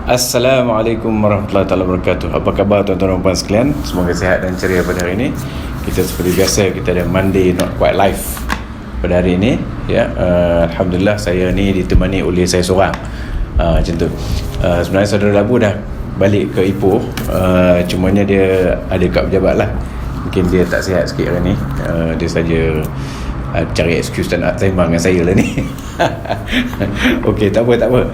Assalamualaikum warahmatullahi wabarakatuh. Apa khabar tuan-tuan dan puan sekalian? Semoga sihat dan ceria pada hari ini. Kita seperti biasa, kita ada Monday Not Quite Live pada hari ini ya. Alhamdulillah saya ni ditemani oleh saya seorang. Macam tu. Sebenarnya saudara Labu dah balik ke Ipoh. Cumanya dia ada kat pejabat lah. Mungkin dia tak sihat sikit hari ni. Dia saja cari excuse dan nak sembang dengan saya lah ni. Okey, tak apa.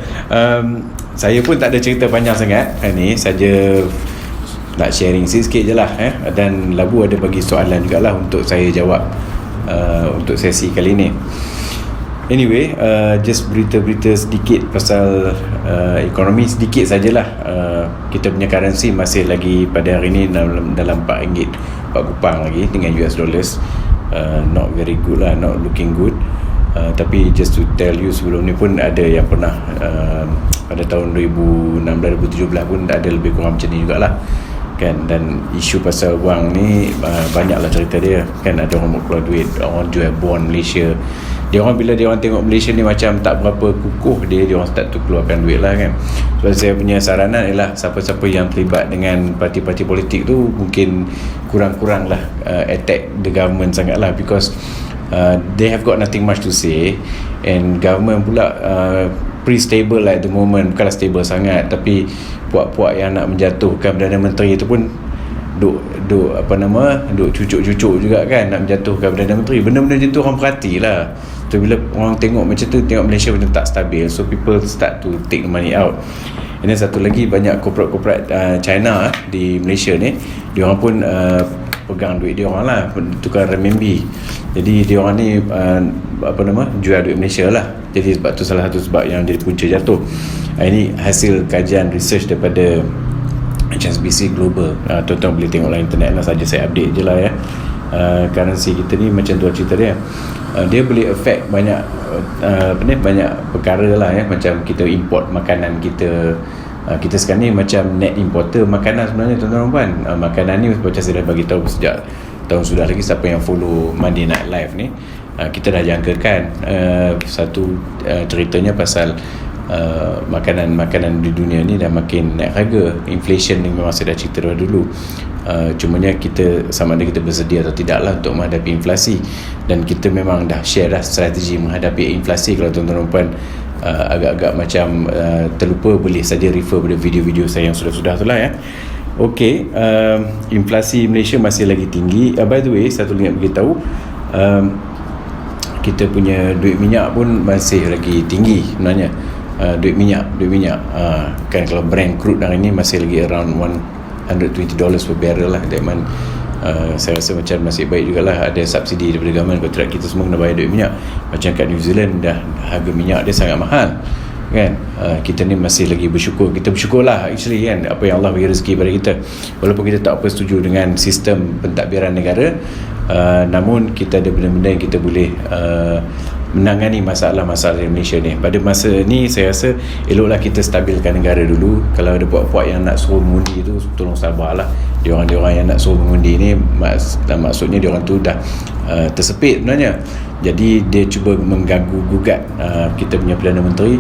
Saya pun tak ada cerita panjang sangat hari ni, saja nak sharing sikit je lah dan Labu ada bagi soalan jugalah untuk saya jawab untuk sesi kali ni. Anyway, just berita-berita sedikit pasal ekonomi sedikit sajalah. Kita punya currency masih lagi pada hari ni dalam RM4, 4 kupang lagi dengan US dollars. Not very good lah, not looking good. Tapi just to tell you, sebelum ni pun ada yang pernah pada tahun 2016-2017 pun ada lebih kurang macam ni jugalah kan. Dan isu pasal wang ni banyaklah cerita dia kan. Ada orang mau keluar duit, orang jual bond Malaysia. Bila dia orang tengok Malaysia ni macam tak berapa kukuh, dia orang start tu keluarkan duit lah kan. So saya punya saranan ialah siapa-siapa yang terlibat dengan parti-parti politik tu mungkin kurang-kurang lah attack the government sangat lah, because they have got nothing much to say, and government pula pretty stable lah at the moment. Bukanlah stable sangat, tapi puak-puak yang nak menjatuhkan Perdana Menteri tu pun duk cucuk-cucuk juga kan, nak menjatuhkan Perdana Menteri. Benda-benda macam tu orang perhatilah. So bila orang tengok macam tu, tengok Malaysia macam tak stabil, so people start to take the money out. And then satu lagi, banyak corporate China di Malaysia ni, diorang pun pegang duit dia orang lah, tukar renminbi. Jadi dia orang ni jual duit Malaysia lah. Jadi sebab tu salah satu sebab yang jadi punca jatuh. Ini hasil kajian research daripada HSBC Global. Tuan-tuan boleh tengok lah internet lah, saja saya update je lah ya. Currency kita ni macam tu cerita dia. Dia boleh affect banyak banyak perkara lah ya. Macam kita import makanan kita. Kita sekarang ni macam net importer makanan sebenarnya tuan-tuan puan. Makanan ni macam saya dah bagi tahu sejak tahun sudah lagi. Siapa yang follow Monday Night Live ni, kita dah jangkakan satu ceritanya pasal makanan di dunia ni dah makin naik harga. Inflation ni memang saya dah cerita dulu. Cumanya kita sama ada kita bersedia atau tidak lah untuk menghadapi inflasi. Dan kita memang dah share dah strategi menghadapi inflasi. Kalau tuan-tuan puan agak-agak macam terlupa, boleh saja refer pada video-video saya yang sudah-sudah tu lah ya. Okey, inflasi Malaysia masih lagi tinggi. By the way, satu lagi nak beritahu, kita punya duit minyak pun masih lagi tinggi sebenarnya. Duit minyak kan, kalau brand crude hari ni masih lagi around $120 per barrel lah. Saya rasa macam masih baik jugalah, ada subsidi daripada government. Kalau tidak, kita semua kena bayar duit minyak. Macam kat New Zealand dah harga minyak dia sangat mahal kan. Kita ni masih lagi bersyukur. Kita bersyukurlah actually kan, apa yang Allah bagi rezeki pada kita. Walaupun kita tak apa setuju dengan sistem pentadbiran negara, namun kita ada benda-benda yang kita boleh menangani masalah-masalah di Malaysia ni. Pada masa ni saya rasa eloklah kita stabilkan negara dulu. Kalau ada puak-puak yang nak suruh mengundi tu, tolong sabarlah. Diorang yang nak suruh mengundi ni maksudnya diorang tu dah tersepit sebenarnya. Jadi dia cuba mengganggu-gugat kita punya Perdana Menteri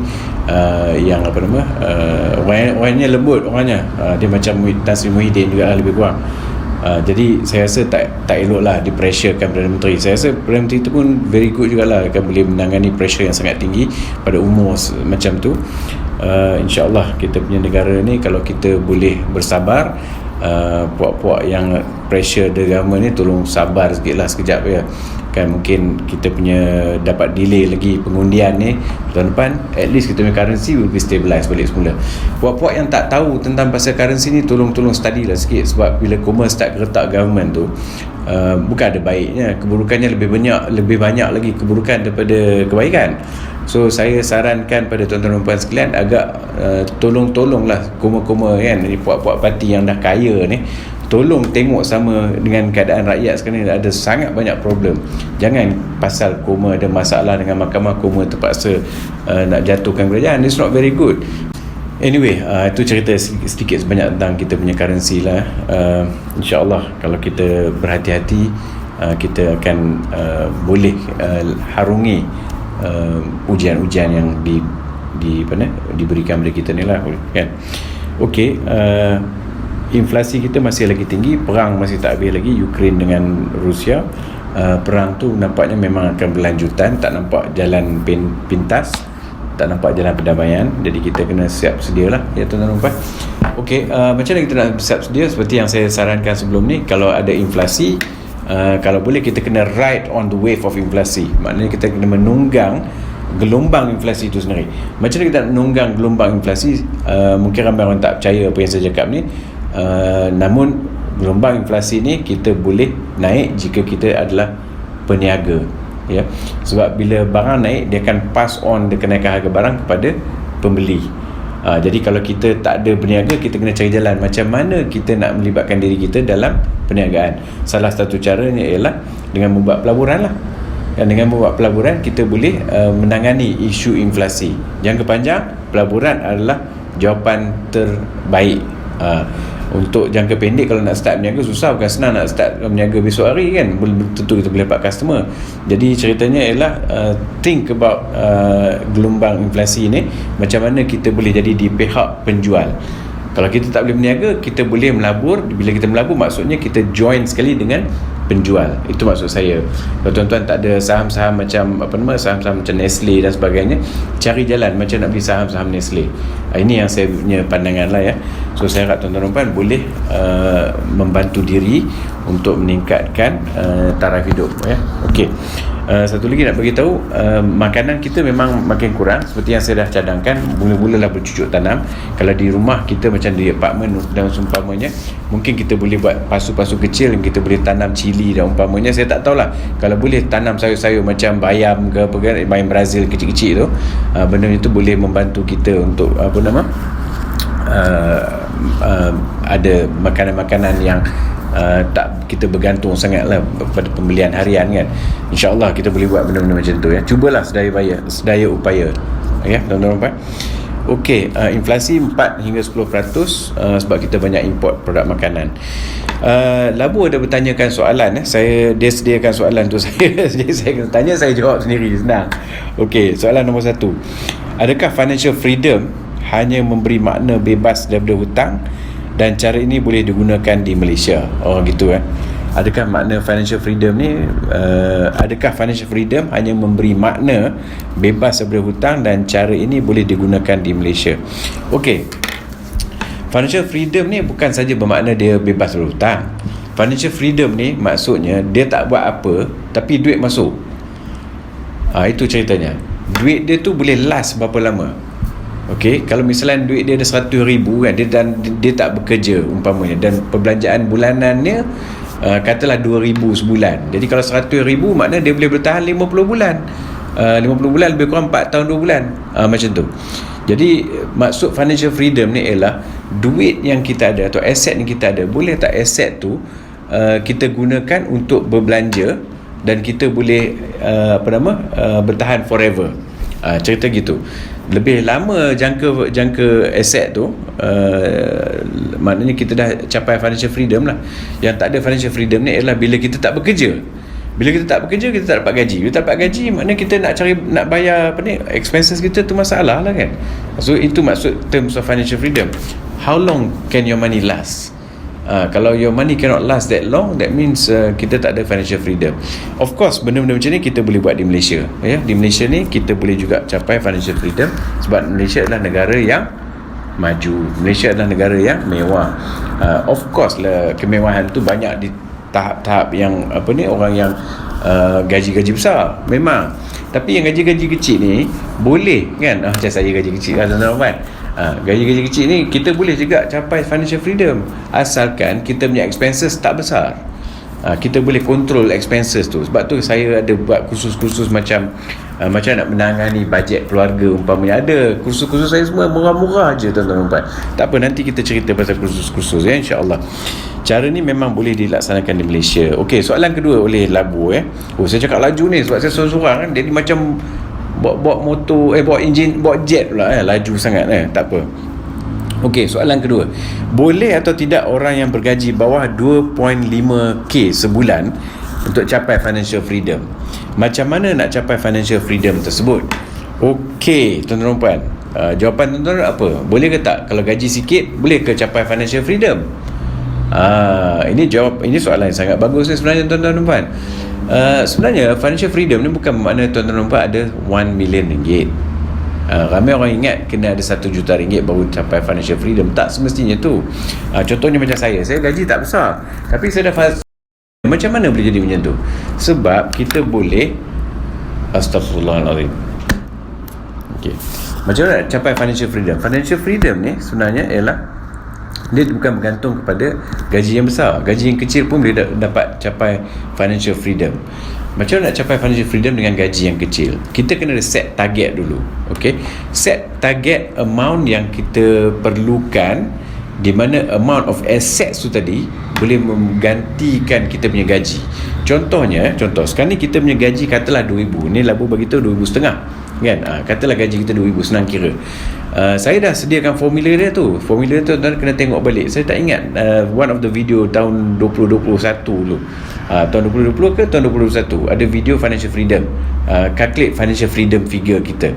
yang orangnya lembut orangnya. Dia macam Tan Sri Muhyiddin juga lah, lebih kurang. Jadi saya rasa tak elok lah dipressurekan Perdana Menteri. Saya rasa Perdana Menteri itu pun very good jugalah, akan boleh menangani pressure yang sangat tinggi pada umur macam tu. InsyaAllah kita punya negara ni, kalau kita boleh bersabar, puak-puak yang pressure the government ni tolong sabar sikit lah sekejap ya kan. Mungkin kita punya dapat delay lagi pengundian ni tahun depan, at least kita punya currency will be stabilized balik semula. Puak-puak yang tak tahu tentang pasal currency ni, tolong study lah sikit. Sebab bila Commerce start geretak government tu, bukan ada baiknya, keburukannya lebih banyak lagi keburukan daripada kebaikan. So saya sarankan pada tuan-tuan dan puan sekalian, agak tolonglah koma-koma kan, ni puak-puak parti yang dah kaya ni, tolong tengok sama dengan keadaan rakyat sekarang ni. Ada sangat banyak problem. Jangan pasal koma ada masalah dengan mahkamah, koma terpaksa nak jatuhkan kerajaan. It's not very good. Anyway, itu cerita sedikit sebanyak tentang kita punya currency lah. InsyaAllah kalau kita berhati-hati, kita akan boleh harungi ujian-ujian yang diberikan kepada kita ni lah kan. Okey, inflasi kita masih lagi tinggi, perang masih tak habis lagi, Ukraine dengan Rusia. Perang tu nampaknya memang akan berlanjutan, tak nampak jalan pintas, tak nampak jalan perdamaian. Jadi kita kena siap sedia lah ya tuan-tuan dan puan. Okey, macam mana kita nak siap sedia? Seperti yang saya sarankan sebelum ni, kalau ada inflasi, kalau boleh kita kena ride on the wave of inflasi. Maknanya kita kena menunggang gelombang inflasi itu sendiri. Macam mana kita nak menunggang gelombang inflasi? Mungkin ramai orang tak percaya apa yang saya cakap ni, namun gelombang inflasi ni kita boleh naik jika kita adalah peniaga ya. Sebab bila barang naik, dia akan pass on kenaikan harga barang kepada pembeli. Jadi kalau kita tak ada peniaga, kita kena cari jalan macam mana kita nak melibatkan diri kita dalam perniagaan. Salah satu caranya ialah dengan membuat pelaburan lah. Dan dengan membuat pelaburan, kita boleh menangani isu inflasi. Jangka panjang, pelaburan adalah jawapan terbaik. Untuk jangka pendek, kalau nak start berniaga susah, bukan senang nak start berniaga besok hari kan, belum tentu kita boleh dapat customer. Jadi ceritanya ialah think about gelombang inflasi ni, macam mana kita boleh jadi di pihak penjual. Kalau kita tak boleh berniaga, kita boleh melabur. Bila kita melabur, maksudnya kita join sekali dengan penjual. Itu maksud saya. Kalau tuan-tuan tak ada saham-saham macam saham-saham macam Nestle dan sebagainya, cari jalan macam nak beli saham-saham Nestle. Ini yang saya punya pandangan lah ya. So saya harap tuan-tuan dan puan boleh membantu diri untuk meningkatkan taraf hidup ya. Okey. Satu lagi nak bagi tahu, makanan kita memang makin kurang. Seperti yang saya dah cadangkan, mula-mulalah bercucuk tanam. Kalau di rumah kita macam di apartmen dan seumpamanya, mungkin kita boleh buat pasu-pasu kecil yang kita boleh tanam cili dan umpamanya. Saya tak tahulah, kalau boleh tanam sayur-sayur macam bayam ke apa kan, bayam Brazil kecil-kecil tu, benda itu boleh membantu kita untuk ada makanan-makanan yang tak kita bergantung sangatlah pada pembelian harian kan. InsyaAllah kita boleh buat benda-benda macam tu ya. Cubalah sedaya upaya ya tuan-tuan. Okey, inflasi 4 hingga 10% sebab kita banyak import produk makanan. Labu ada bertanyakan soalan dia sediakan soalan tu saya. Jadi saya kena tanya, saya jawab sendiri, senang. Okey, soalan nombor 1. Adakah financial freedom hanya memberi makna bebas daripada hutang dan cara ini boleh digunakan di Malaysia? Gitu Adakah makna financial freedom ni, adakah financial freedom hanya memberi makna bebas daripada hutang dan cara ini boleh digunakan di Malaysia? Okey, financial freedom ni bukan saja bermakna dia bebas daripada hutang. Financial freedom ni maksudnya dia tak buat apa tapi duit masuk. Itu ceritanya. Duit dia tu boleh last berapa lama. Okey, kalau misalnya duit dia ada 100,000 kan, dia tak bekerja umpamanya, dan perbelanjaan bulanannya katalah 2,000 sebulan. Jadi kalau 100,000 maknanya dia boleh bertahan 50 bulan. 50 bulan lebih kurang 4 tahun 2 bulan. Macam tu. Jadi maksud financial freedom ni ialah duit yang kita ada atau aset yang kita ada, boleh tak aset tu kita gunakan untuk berbelanja dan kita boleh bertahan forever. Cerita gitu. Lebih lama jangka aset tu, maknanya kita dah capai financial freedom lah. Yang tak ada financial freedom ni ialah bila kita tak bekerja. Bila kita tak bekerja, kita tak dapat gaji. Bila tak dapat gaji, maknanya kita nak bayar expenses kita tu masalah lah kan. So itu maksud terms of financial freedom. How long can your money last? Kalau your money cannot last that long, that means kita tak ada financial freedom. Of course, benda-benda macam ni kita boleh buat di Malaysia ya. Di Malaysia ni kita boleh juga capai financial freedom sebab Malaysia adalah negara yang maju. Malaysia adalah negara yang mewah. Of course lah, kemewahan tu banyak di tahap-tahap yang orang yang gaji-gaji besar memang. Tapi yang gaji-gaji kecil ni boleh kan, macam saya gaji kecil kan tuan-tuan. Gaji-gaji kecil ni kita boleh juga capai financial freedom asalkan kita punya expenses tak besar. Kita boleh control expenses tu. Sebab tu saya ada buat kursus-kursus macam nak menangani bajet keluarga umpamanya. Ada kursus-kursus saya semua murah-murah je tuan-tuan. Tak apa, nanti kita cerita pasal kursus-kursus ya, insya-Allah. Cara ni memang boleh dilaksanakan di Malaysia. Okey, soalan kedua oleh Labu saya cakap laju ni sebab saya seorang-seorang kan, jadi macam bawa motor bawa jet pula laju sangat tak apa. Okey, soalan kedua. Boleh atau tidak orang yang bergaji bawah 2.5k sebulan untuk capai financial freedom? Macam mana nak capai financial freedom tersebut? Okey, tuan-tuan dan puan. Jawapan tuan-tuan apa? Boleh ke tak? Kalau gaji sikit, boleh ke capai financial freedom? Ini soalan yang sangat bagus ni sebenarnya tuan-tuan dan puan. Sebenarnya financial freedom ni bukan makna tuan-tuan dan puan ada 1 million ringgit. Ramai orang ingat kena ada 1 juta ringgit baru capai financial freedom. Tak semestinya tu. Contohnya macam saya gaji tak besar, tapi saya dah macam mana boleh jadi macam tu? Sebab kita boleh Astaghfirullahaladzim. Okay. Macam mana nak capai financial freedom? Financial freedom ni sebenarnya ialah dia bukan bergantung kepada gaji yang besar. Gaji yang kecil pun boleh dapat capai financial freedom. Macam mana nak capai financial freedom dengan gaji yang kecil? Kita kena set target dulu. Okay? Set target amount yang kita perlukan, di mana amount of assets tu tadi boleh menggantikan kita punya gaji. Contoh sekarang ni kita punya gaji katalah 2,000. Ni Labu bagi tahu 2,500 kan. Katalah gaji kita 2,000, senang kira. Saya dah sediakan formula dia tu. Formula tu tuan kena tengok balik. Saya tak ingat one of the video tahun 2021 dulu. Tahun 2020 ke tahun 2021 ada video financial freedom. Calculate financial freedom figure kita.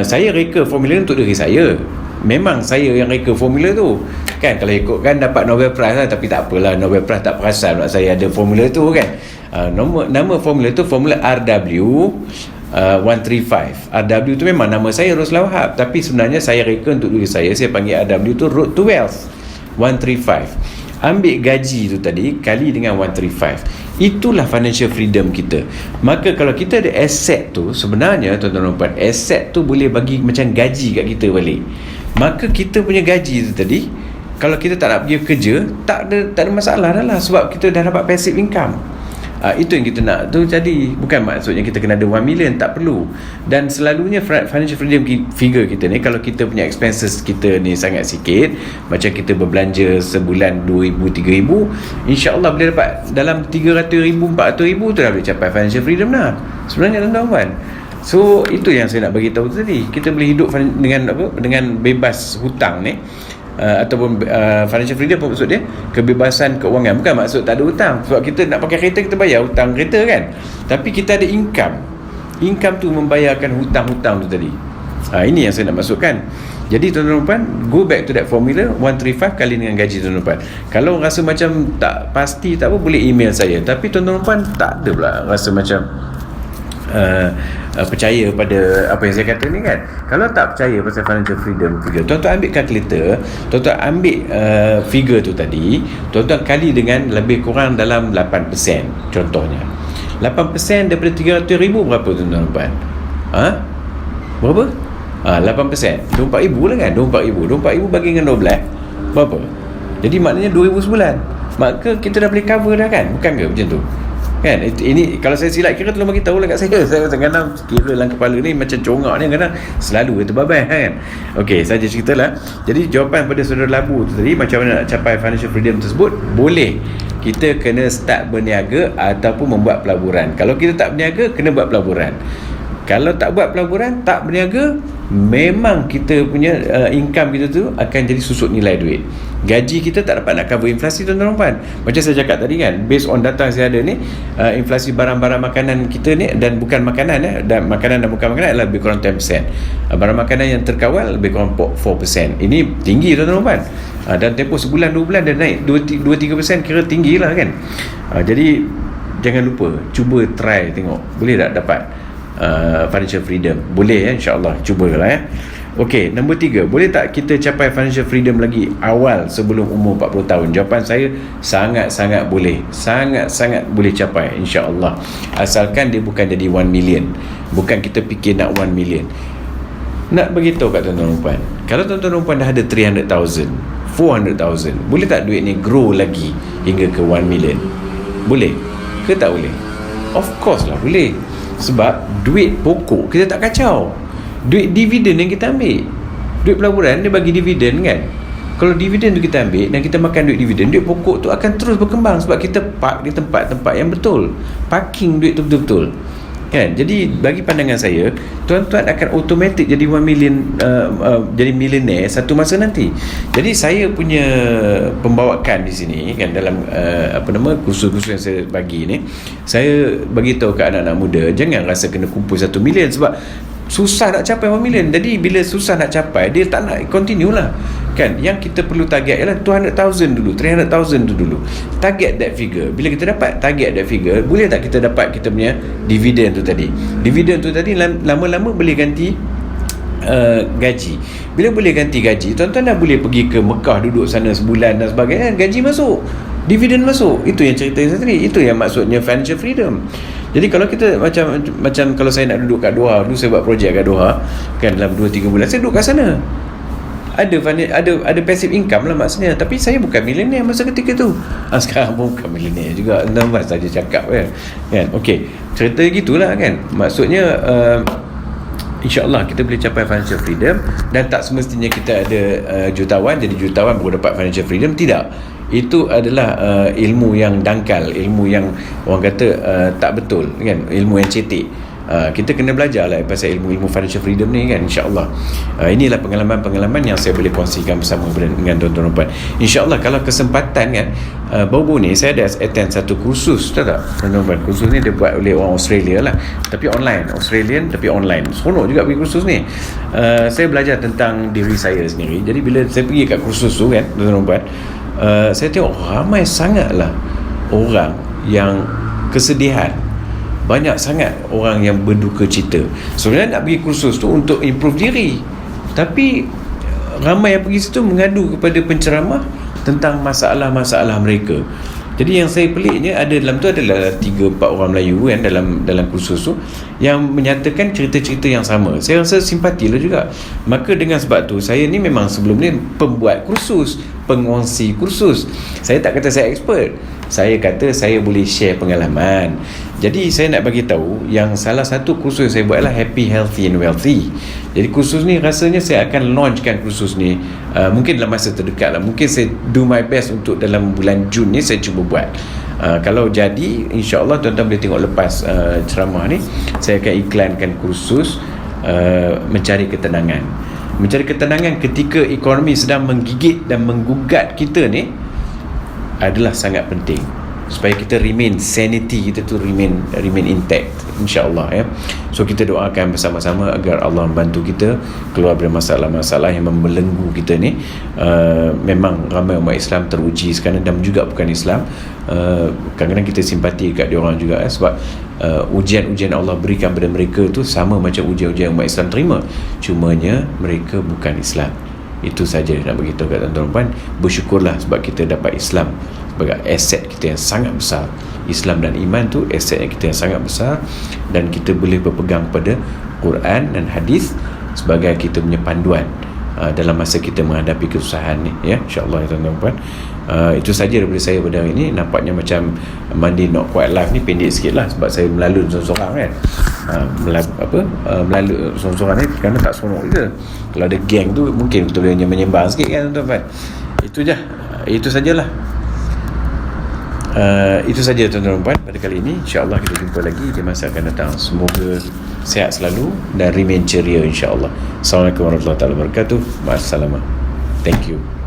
Saya reka formula untuk diri saya. Memang saya yang reka formula tu kan. Kalau ikutkan dapat Nobel Prize lah, tapi tak apalah, Nobel Prize tak perasan saya ada formula tu kan. Nama formula tu formula RW 135. RW tu memang nama saya Roslan Wahab, tapi sebenarnya saya reka untuk diri saya panggil RW tu Road to Wealth 135. Ambil gaji tu tadi kali dengan 135, itulah financial freedom kita. Maka kalau kita ada asset tu, sebenarnya tuan-tuan dan puan, asset tu boleh bagi macam gaji kat kita balik. Maka kita punya gaji tu tadi, kalau kita tak nak pergi kerja, tak ada masalah dah lah, sebab kita dah dapat passive income. Itu yang kita nak tu. Jadi bukan maksudnya kita kena ada 1 million, tak perlu. Dan selalunya financial freedom figure kita ni, kalau kita punya expenses kita ni sangat sikit, macam kita berbelanja sebulan 2,000, 3,000, insya-Allah boleh dapat dalam 300,000, 400,000 tu dah boleh capai financial freedom dah sebenarnya tuan-tuan. So itu yang saya nak bagi tahu tadi. Kita boleh hidup dengan bebas hutang ni. Ataupun financial freedom apa maksud dia? Kebebasan keuangan. Bukan maksud tak ada hutang. Sebab kita nak pakai kereta, kita bayar hutang kereta kan. Tapi kita ada income tu membayarkan hutang-hutang tu tadi. Ini yang saya nak masukkan. Jadi tuan-tuan dan puan, go back to that formula 135 kali dengan gaji tuan-tuan dan puan. Kalau rasa macam tak pasti, tak apa, boleh email saya. Tapi tuan-tuan dan puan tak ada pula rasa macam percaya pada apa yang saya kata ni kan. Kalau tak percaya pasal financial freedom figure, tuan-tuan ambil calculator, tuan-tuan ambil figure tu tadi, tuan-tuan kali dengan lebih kurang dalam 8%. Contohnya 8% daripada 300,000 berapa tuan-tuan dan puan? Berapa? 8% 24,000 lah kan. 24,000 bagi dengan 12 berapa? Jadi maknanya 2,000 sebulan. Maka kita dah boleh cover dah kan. Bukan ke macam tu kan? Ini kalau saya silap kira, tolong bagi tahu lah kat saya. Saya kadang-kadang kira dalam kepala ni macam congak ni, kadang selalu itu babai kan. Okey, saja ceritalah. Jadi jawapan pada saudara Labu tu tadi, macam mana nak capai financial freedom tersebut, boleh kita kena start berniaga ataupun membuat pelaburan. Kalau kita tak berniaga, kena buat pelaburan. Kalau tak buat pelaburan, tak berniaga, memang kita punya income kita tu akan jadi susut nilai duit. Gaji kita tak dapat nak cover inflasi tuan-tuan dan puan. Macam saya cakap tadi kan, based on data yang saya ada ni, inflasi barang-barang makanan kita ni, dan bukan makanan dan makanan dan bukan makanan adalah lebih kurang 10%. Barang makanan yang terkawal lebih kurang 4%. Ini tinggi tuan-tuan dan puan. Dan tempoh sebulan 2 bulan dah naik 2-3%, kira tinggi lah kan. Jadi jangan lupa, cuba try tengok boleh tak dapat financial freedom. Boleh ya, insya-Allah, cubalah ya. Okey, nombor 3, boleh tak kita capai financial freedom lagi awal sebelum umur 40 tahun? Jawapan saya sangat-sangat boleh. Sangat-sangat boleh capai, insya-Allah. Asalkan dia bukan jadi 1 million. Bukan kita fikir nak 1 million. Nak beritahu kat tuan-tuan dan puan, kalau tuan-tuan dan puan dah ada 300,000, 400,000, boleh tak duit ni grow lagi hingga ke 1 million? Boleh ke tak boleh? Of course lah boleh. Sebab duit pokok kita tak kacau. Duit dividen yang kita ambil, duit pelaburan dia bagi dividen kan. Kalau dividen tu kita ambil dan kita makan duit dividen, duit pokok tu akan terus berkembang sebab kita park di tempat-tempat yang betul. Parking duit tu betul-betul kan. Jadi bagi pandangan saya, tuan-tuan akan automatic jadi 1 million, jadi millionaire satu masa nanti. Jadi saya punya pembawakan di sini kan, dalam kursus-kursus yang saya bagi ni, saya bagi tahu ke anak-anak muda, jangan rasa kena kumpul 1 million. Sebab susah nak capai 1 million. Jadi bila susah nak capai, dia tak nak continue lah kan. Yang kita perlu target ialah 200,000 dulu, 300,000 tu dulu, target that figure. Bila kita dapat target that figure, boleh tak kita dapat kita punya dividen tu tadi. Dividen tu tadi lama-lama boleh ganti gaji. Bila boleh ganti gaji, tuan-tuan dah boleh pergi ke Mekah, duduk sana sebulan dan sebagainya, gaji masuk, dividen masuk. Itu yang cerita saya tadi. Itu yang maksudnya financial freedom. Jadi kalau kita macam kalau saya nak duduk kat Doha, dulu saya buat projek kat Doha kan, dalam 2-3 bulan saya duduk kat sana, ada passive income lah maksudnya. Tapi saya bukan millionaire masa ketika tu. Sekarang pun bukan millionaire juga, nampak saja cakap kan. Okey, cerita gitulah kan. Maksudnya InsyaAllah kita boleh capai financial freedom. Dan tak semestinya kita ada jutawan, jadi jutawan baru dapat financial freedom. Tidak. Itu adalah ilmu yang dangkal, ilmu yang orang kata tak betul kan, ilmu yang cetek. Kita kena belajar lah pasal ilmu-ilmu financial freedom ni kan, insyaAllah. Inilah pengalaman-pengalaman yang saya boleh kongsikan bersama dengan tuan-tuan dan puan. InsyaAllah kalau kesempatan kan, baru-baru ni saya ada attend satu kursus, tahu tak tuan-tuan dan puan? Kursus ni dia buat oleh orang Australia lah, tapi online, Australian tapi online. Seronok juga pergi kursus ni. Saya belajar tentang diri saya sendiri. Jadi bila saya pergi kat kursus tu kan, tuan-tuan dan puan, saya tengok ramai sangatlah orang yang kesedihan. Banyak sangat orang yang berduka cita. Sebenarnya nak pergi kursus tu untuk improve diri, tapi ramai yang pergi situ mengadu kepada penceramah tentang masalah-masalah mereka. Jadi yang saya peliknya, ada dalam tu adalah 3-4 orang Melayu kan, dalam kursus tu, yang menyatakan cerita-cerita yang sama. Saya rasa simpatilah juga. Maka dengan sebab tu, saya ni memang sebelum ni pembuat kursus, pengongsi kursus. Saya tak kata saya expert, saya kata saya boleh share pengalaman. Jadi saya nak bagi tahu yang salah satu kursus yang saya buat adalah Happy, Healthy and Wealthy. Jadi kursus ni rasanya saya akan launchkan kursus ni mungkin dalam masa terdekat lah. Mungkin saya do my best untuk dalam bulan Jun ni saya cuba buat. Kalau jadi, insyaAllah tuan-tuan boleh tengok lepas ceramah ni, saya akan iklankan kursus mencari ketenangan. Mencari ketenangan ketika ekonomi sedang menggigit dan menggugat kita ni adalah sangat penting, supaya kita remain sanity kita tu remain intact, insyaAllah ya. So kita doakan bersama-sama agar Allah membantu kita keluar dari masalah-masalah yang membelenggu kita ni. Memang ramai umat Islam teruji sekarang, dan juga bukan Islam. Kadang-kadang kita simpati kat diorang juga sebab ujian-ujian Allah berikan pada mereka tu sama macam ujian-ujian umat Islam terima, cumanya mereka bukan Islam. Itu saja nak beritahu kat tuan-tuan puan. Bersyukurlah sebab kita dapat Islam sebagai aset kita yang sangat besar. Islam dan iman tu aset kita yang sangat besar, dan kita boleh berpegang pada Quran dan hadis sebagai kita punya panduan dalam masa kita menghadapi kesusahan ni ya, insyaAllah ya tuan-tuan puan. Itu saja daripada saya pada hari ini. Nampaknya macam Monday Not Quite Live ni pendek sikit lah, sebab saya melalui seorang-seorang kan. Melalui seorang-seorang ni kerana tak seronok je. Kalau ada geng tu mungkin kita boleh menyembang sikit kan tuan-tuan. Itu sajalah. Itu saja tuan-tuan dan puan pada kali ini. InsyaAllah kita jumpa lagi di masa akan datang. Semoga sihat selalu dan remain ceria insyaAllah. Assalamualaikum warahmatullahi wabarakatuh. Ma'assalamah. Thank you.